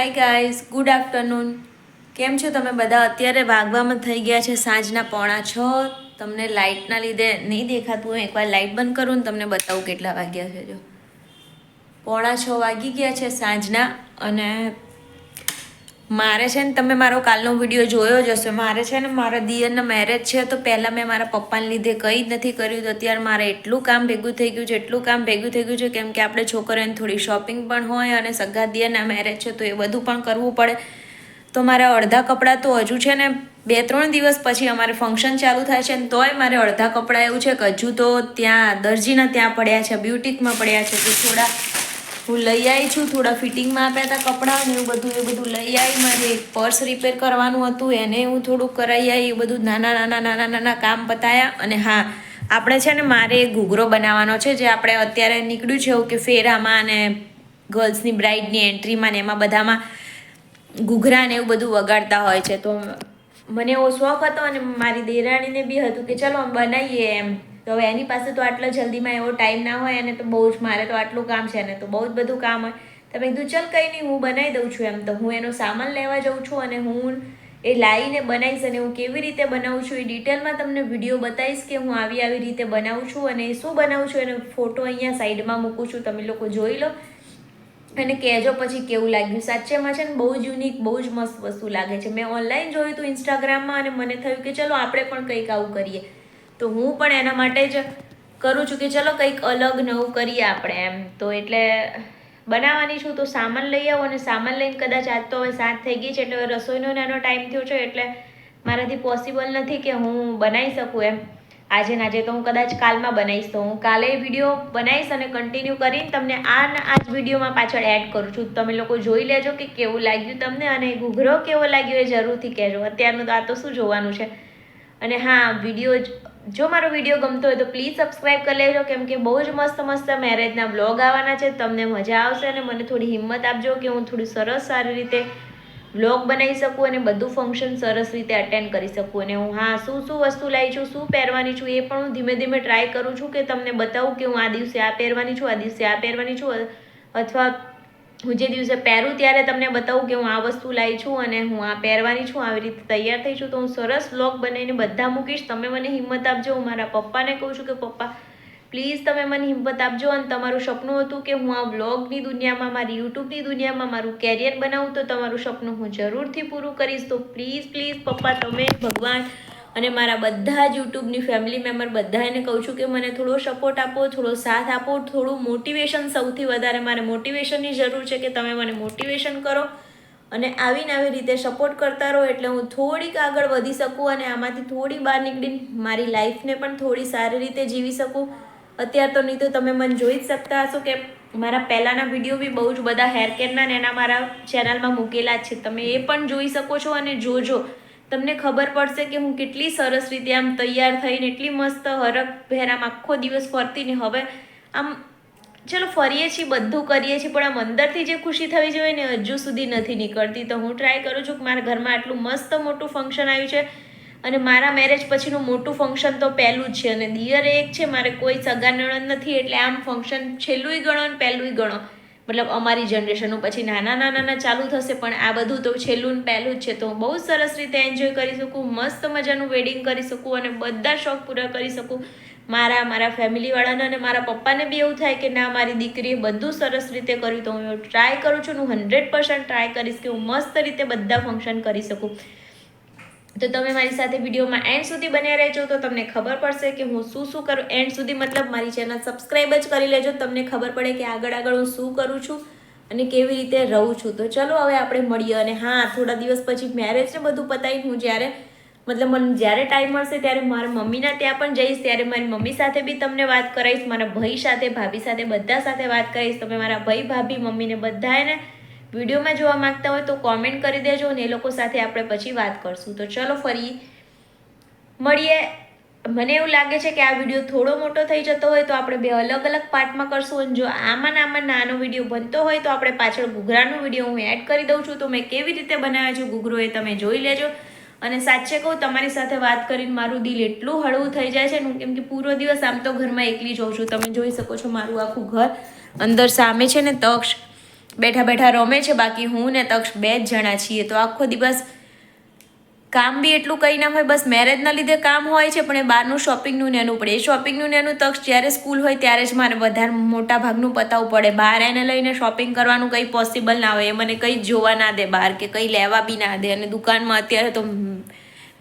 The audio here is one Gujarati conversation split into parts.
Hi guys, good afternoon. કેમ છો તમે બધા? અત્યારે વાગવામાં થઈ ગયા છે સાંજના 5:45. તમને લાઇટના લીધે નહીં દેખાતું હોય, એકવાર લાઇટ બંધ કરું ને તમને બતાવું કેટલા વાગ્યા છે. જો 5:45 વાગી ગયા છે સાંજના. અને મારે છે ને, તમે મારો કાલનો વિડીયો જોયો જ હશે. મારે છે ને મારા દિયરના મેરેજ છે, તો પહેલાં મેં મારા પપ્પાને લીધે કંઈ જ નથી કર્યું. તો અત્યારે મારે એટલું કામ ભેગું થઈ ગયું છે, કેમ કે આપણે છોકરીઓને થોડી શોપિંગ પણ હોય અને સગા દિયરના મેરેજ છે, તો એ બધું પણ કરવું પડે. તો મારા અડધા કપડાં તો હજુ છે ને 2-3 દિવસ પછી અમારે ફંક્શન ચાલુ થાય છે, ને તોય મારે અડધા કપડાં એવું છે કે હજુ તો ત્યાં દરજીના ત્યાં પડ્યા છે, બ્યુટિકમાં પડ્યા છે. તો થોડા હું લઈ આવી છું, થોડા ફિટિંગમાં આપ્યા હતા કપડાં ને એ બધું લઈ આવી. મારે એક પર્સ રિપેર કરવાનું હતું, એને હું થોડુંક કરાવી આવી. એ બધું નાના કામ પતાયા. અને હા, આપણે છે ને મારે એક ઘૂઘરો બનાવવાનો છે, જે આપણે અત્યારે નીકળ્યું છે એવું કે ફેરામાં અને ગર્લ્સની બ્રાઇડની એન્ટ્રીમાં ને એમાં બધામાં ઘૂઘરા ને એવું બધું વગાડતા હોય છે. તો મને એવો શોખ હતો અને મારી દેરાણીને બી હતું કે ચલો બનાવીએ એમ. તો હવે એની પાસે તો આટલા જલ્દીમાં એવો ટાઈમ ના હોય, અને તો બહુ જ મારે તો આટલું કામ છે ને તો બહુ જ બધું કામ હોય. તો મેં કીધું ચાલ કંઈ નહીં, હું બનાવી દઉં છું એમ. તો હું એનો સામાન લેવા જાઉં છું અને હું એ લાવીને બનાવીશ. અને હું કેવી રીતે બનાવું છું એ ડિટેલમાં તમને વિડીયો બતાવીશ કે હું આવી રીતે બનાવું છું અને શું બનાવું છું. એનો ફોટો અહીંયા સાઈડમાં મૂકું છું, તમે લોકો જોઈ લો અને કહેજો પછી કેવું લાગ્યું. સાચેમાં છે ને બહુ જ યુનિક, બહુ જ મસ્ત વસ્તુ લાગે છે. મેં ઓનલાઈન જોયું હતું ઇન્સ્ટાગ્રામમાં, અને મને થયું કે ચલો આપણે પણ કંઈક આવું કરીએ. તો હું પણ એના માટે જ કરું છું કે ચલો કંઈક અલગ નવું કરીએ આપણે એમ. તો એટલે બનાવવાની છું. તો સામાન લઈ આવો, અને સામાન લઈને કદાચ આજ તો હવે 7 થઈ ગઈ છે, એટલે રસોઈનો નાનો ટાઈમ થયો છે, એટલે મારાથી પોસિબલ નથી કે હું બનાવી શકું એમ આજે ને આજે. તો હું કદાચ કાલમાં બનાવીશ. તો હું કાલે વિડીયો બનાવીશ અને કન્ટિન્યુ કરીને તમને આ જ વિડીયોમાં પાછળ એડ કરું છું. તમે લોકો જોઈ લેજો કે કેવું લાગ્યું તમને, અને ઘૂઘરો કેવો લાગ્યો એ જરૂરથી કહેજો. અત્યારનું તો આ તો શું જોવાનું છે. અને હા, જો મારો વિડીયો ગમતો હોય તો પ્લીઝ સબસ્ક્રાઈબ કરી લેજો, કેમ કે બહુ જ મસ્ત મેરેજના બ્લોગ આવવાના છે. તમને મજા આવશે અને મને થોડી હિંમત આપજો કે હું થોડી સારી રીતે વ્લોગ બનાવી શકું અને બધું ફંક્શન સરસ રીતે અટેન્ડ કરી શકું. અને હું હા શું વસ્તુ લાવી છું, શું પહેરવાની છું, એ પણ હું ધીમે ધીમે ટ્રાય કરું છું કે તમને બતાવું કે હું આ દિવસે આ પહેરવાની છું, આ દિવસે આ પહેરવાની છું, અથવા હું જે દિવસે પહેરું ત્યારે તમને બતાવું કે હું આ વસ્તુ લાવી છું અને હું આ પહેરવાની છું, આવી રીતે તૈયાર થઈ છું. તો હું સરસ વ્લોગ બનાવીને બધા મૂકીશ. તમે મને હિંમત આપજો. હું મારા પપ્પાને કહું છું કે પપ્પા પ્લીઝ તમે મને હિંમત આપજો. અને તમારું સપનું હતું કે હું આ વ્લોગની દુનિયામાં, મારી યુટ્યુબની દુનિયામાં મારું કેરિયર બનાવું, તો તમારું સપનું હું જરૂરથી પૂરું કરીશ. તો પ્લીઝ પપ્પા, તમે, ભગવાન અને મારા બધા જ યુટ્યુબની ફેમિલી મેમ્બર બધાને કહું છું કે મને થોડો સપોર્ટ આપો, થોડો સાથ આપો, થોડું મોટિવેશન. સૌથી વધારે મારે મોટિવેશનની જરૂર છે, કે તમે મને મોટિવેશન કરો અને આવી રીતે સપોર્ટ કરતા રહો, એટલે હું થોડીક આગળ વધી શકું અને આમાંથી થોડી બહાર નીકળીને મારી લાઈફને પણ થોડી સારી રીતે જીવી શકું. અત્યારે તો નહીં તો તમે મને જોઈ જ શકતા હશો કે મારા પહેલાંના વિડીયો બી બહુ જ બધા હેર કેરના ને એના મારા ચેનલમાં મૂકેલા જ છે. તમે એ પણ જોઈ શકો છો અને જોજો. તમને ખબર પડશે કે હું કેટલી સરસ રીતે આમ તૈયાર થઈને એટલી મસ્ત હરખભેર આમ આખો દિવસ ફરતી ને હવે આમ ચલો ફરીએ છીએ, બધું કરીએ છીએ, પણ આમ અંદરથી જે ખુશી થવી જોઈએ ને હજુ સુધી નથી નીકળતી. તો હું ટ્રાય કરું છું કે મારા ઘરમાં આટલું મસ્ત મોટું ફંક્શન આવ્યું છે, અને મારા મેરેજ પછીનું મોટું ફંક્શન તો પહેલું જ છે. અને દિયર એક છે, મારે કોઈ સગા નણંદ નથી, એટલે આમ ફંક્શન છેલ્લુંય ગણો ને પહેલુંય ગણો. મતલબ અમારી જનરેશનનું પછી નાના ચાલુ થશે, પણ આ બધું તો છેલ્લું ને પહેલું જ છે. તો બહુ સરસ રીતે એન્જોય કરી શકું, મસ્ત મજાનું વેડિંગ કરી શકું અને બધા શોખ પૂરા કરી શકું. મારા ફેમિલીવાળાને અને મારા પપ્પાને બી એવું થાય કે ના, મારી દીકરીએ બધું સરસ રીતે કર્યું. તો હું ટ્રાય કરું છું, હું 100% ટ્રાય કરીશ કે હું મસ્ત રીતે બધા ફંક્શન કરી શકું. તો તમે મારી સાથે વિડીયોમાં એન્ડ સુધી બન્યા રહેજો, તો તમને ખબર પડશે કે હું શું કરું. એન્ડ સુધી મતલબ મારી ચેનલ સબસ્ક્રાઈબ જ કરી લેજો, તમને ખબર પડે કે આગળ હું શું કરું છું અને કેવી રીતે રહું છું. તો ચલો હવે આપણે મળીએ. અને હા, થોડા દિવસ પછી મેરેજ ને બધું પતાવીને હું મને જ્યારે ટાઈમ મળશે ત્યારે મારા મમ્મીના ત્યાં પણ જઈશ. ત્યારે મારી મમ્મી સાથે બી તમને વાત કરાવીશ, મારા ભાઈ સાથે, ભાભી સાથે, બધા સાથે વાત કરીશ. તમે મારા ભાઈ, ભાભી, મમ્મીને બધાને વિડીયોમાં જોવા માંગતા હોય તો કોમેન્ટ કરી દેજો, અને એ લોકો સાથે આપણે પછી વાત કરશું. તો ચલો ફરી મળીએ. મને એવું લાગે છે કે આ વિડીયો થોડો મોટો થઈ જતો હોય તો આપણે બે અલગ પાર્ટમાં કરશું. અને જો આમાં નાનો વિડીયો બનતો હોય તો આપણે પાછળ ઘૂઘરાનો વિડીયો હું એડ કરી દઉં છું. તો મેં કેવી રીતે બનાવ્યો છું ઘૂઘરો એ તમે જોઈ લેજો. અને સાચે કહું, તમારી સાથે વાત કરીને મારું દિલ એટલું હળવું થઈ જાય છે ને, કેમ કે પૂરો દિવસ આમ તો ઘરમાં એકલી જ હોઉં છું. તમે જોઈ શકો છો મારું આખું ઘર અંદર સામે છે ને તક્ષ, બેઠા બેઠા રમે છે. બાકી હું ને તક્ષ 2 જ જણા છીએ. તો આખો દિવસ કામ બી એટલું કંઈ ના હોય, બસ મેરેજના લીધે કામ હોય છે, પણ એ બહારનું શોપિંગનું નેનું પડે. એ શોપિંગનું નેનું તક્ષ જ્યારે સ્કૂલ હોય ત્યારે જ મારે વધારે મોટા ભાગનું પતાવવું પડે. બહાર એને લઈને શોપિંગ કરવાનું કંઈ પોસિબલ ના હોય. એ મને કંઈ જ જોવા ના દે બહાર, કે કંઈ લેવા બી ના દે. અને દુકાનમાં અત્યારે તો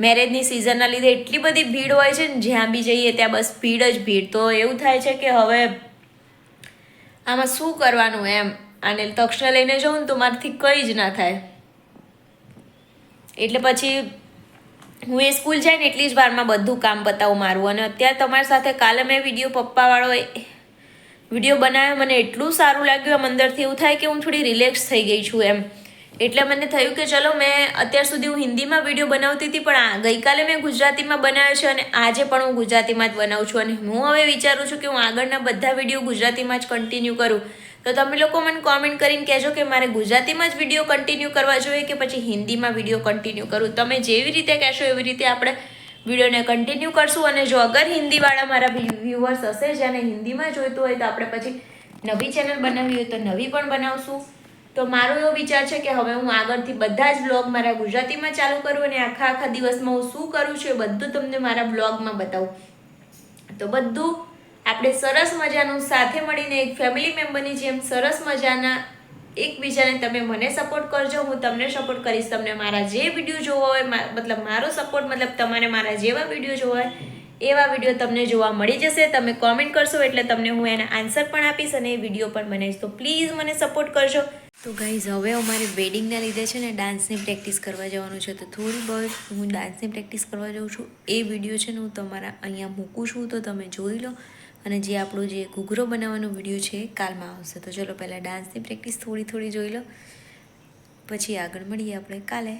મેરેજની સિઝનના લીધે એટલી બધી ભીડ હોય છે ને, જ્યાં બી જઈએ ત્યાં બસ ભીડ જ ભીડ. તો એવું થાય છે કે હવે આમાં શું કરવાનું એમ. અને તક્ષને લઈને જાઉં ને તો મારાથી કંઈ જ ના થાય. એટલે પછી હું એ સ્કૂલ જાય ને એટલી જ વારમાં બધું કામ પતાવું મારું. અને અત્યારે તમારી સાથે કાલે મેં પપ્પાવાળો વિડીયો બનાવ્યો. મને એટલું સારું લાગ્યું. આમ અંદરથી એવું થાય કે હું થોડી રિલેક્સ થઈ ગઈ છું એમ. એટલે મને થયું કે ચલો, મેં અત્યાર સુધી હું હિન્દીમાં વિડીયો બનાવતી હતી, પણ ગઈકાલે મેં ગુજરાતીમાં બનાવ્યો છે અને આજે પણ હું ગુજરાતીમાં જ બનાવું છું. અને હું હવે વિચારું છું કે હું આગળના બધા વિડીયો ગુજરાતીમાં જ કન્ટિન્યુ કરું. તો તમે લોકો મને કોમેન્ટ કરીને કહેજો કે મારે ગુજરાતીમાં જ વિડીયો કન્ટિન્યુ કરવા જોઈએ કે પછી હિન્દીમાં વિડીયો કન્ટિન્યુ કરું. તમે જેવી રીતે કહેશો એવી રીતે આપણે વિડીયોને કન્ટિન્યુ કરશું. અને જો અગર હિન્દીવાળા મારા વ્યુઅર્સ હશે જેને હિન્દીમાં જોઈતું હોય, તો આપણે પછી નવી ચેનલ બનાવવી હોય તો નવી પણ બનાવશું. તો મારો એવો વિચાર છે કે હવે હું આગળથી બધા જ બ્લોગ મારા ગુજરાતીમાં ચાલુ કરું અને આખા દિવસમાં હું શું કરું છું એ બધું તમને મારા બ્લોગમાં બતાવું. તો બધું આપણે સરસ મજાનું સાથે મળીને એક ફેમિલી મેમ્બરની જેમ સરસ મજાના એકબીજાને તમે મને સપોર્ટ કરજો, હું તમને સપોર્ટ કરીશ. તમને મારા જે વિડીયો જોવા હોય, મતલબ મારો સપોર્ટ, મતલબ તમારે મારા જેવા વિડીયો જોવા હોય એવા વિડીયો તમને જોવા મળી જશે. તમે કોમેન્ટ કરશો એટલે તમને હું એના આન્સર પણ આપીશ અને એ વિડીયો પણ બનાવીશ. તો પ્લીઝ મને સપોર્ટ કરજો. તો ગાઈઝ, હવે અમારે વેડિંગના લીધે છે ને ડાન્સની પ્રેક્ટિસ કરવા જવાનું છે. તો થોડી બહુ હું ડાન્સની પ્રેક્ટિસ કરવા જાઉં છું. એ વિડીયો છે ને હું તમારા અહીંયા મૂકું છું, તો તમે જોઈ લો. અને જે આપણો જે ઘૂઘરો બનાવવાનો વિડીયો છે એ કાલમાં આવશે. તો ચલો પહેલાં ડાન્સની પ્રેક્ટિસ થોડી જોઈ લો, પછી આગળ મળીએ આપણે કાલે.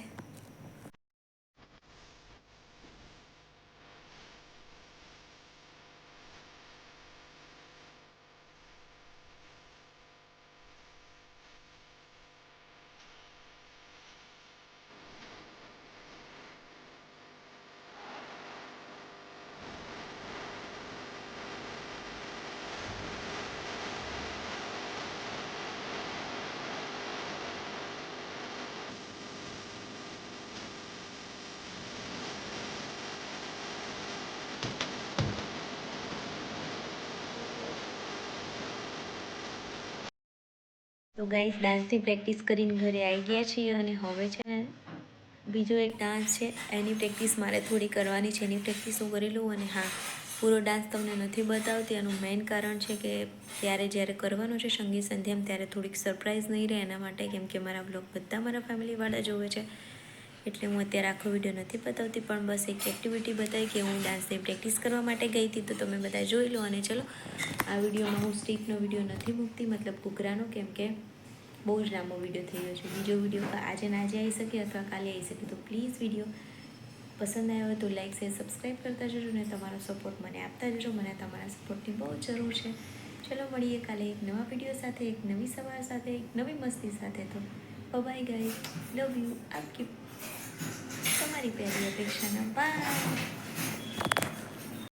તો ગાઈઝ, ડાન્સની પ્રેક્ટિસ કરીને ઘરે આવી ગયા છીએ અને હવે છે ને બીજો એક ડાન્સ છે એની પ્રેક્ટિસ મારે થોડી કરવાની છે. એની પ્રેક્ટિસ હું કરી લઉં. અને હા, પૂરો ડાન્સ તમને નથી બતાવતી. એનું મેઇન કારણ છે કે ત્યારે જ્યારે કરવાનો છે સંગીત સંધ્યામાં ત્યારે થોડીક સરપ્રાઈઝ નહીં રહે એના માટે, કેમ કે મારા બ્લોગ બધા મારા ફેમિલીવાળા જોવે છે. એટલે હું અત્યારે આખો વિડીયો નથી બતાવતી, પણ બસ એક એક્ટિવિટી બતાવી કે હું ડાન્સની પ્રેક્ટિસ કરવા માટે ગઈ હતી. તો તમે બધા જોઈ લો. અને ચલો, આ વિડીયોમાં હું સ્ટીકનો વિડીયો નથી મૂકતી, મતલબ ઘૂઘરાનો, કેમ કે બહુ જ લાંબો વિડીયો થઈ ગયો છે. બીજો વિડીયો આજે આવી શકે અથવા કાલે આવી શકે. તો પ્લીઝ વિડીયો પસંદ આવ્યો તો લાઈક, શેર, સબસ્ક્રાઈબ કરતા જજો અને તમારો સપોર્ટ મને આપતા જજો. મને તમારા સપોર્ટની બહુ જ જરૂર છે. ચલો મળીએ કાલે એક નવા વિડીયો સાથે, એક નવી સવાર સાથે, એક નવી મસ્તી સાથે. તો બાય ગાઈઝ, લવ યુ, આપકી તમારી પહેલી અપેક્ષાના. બાય.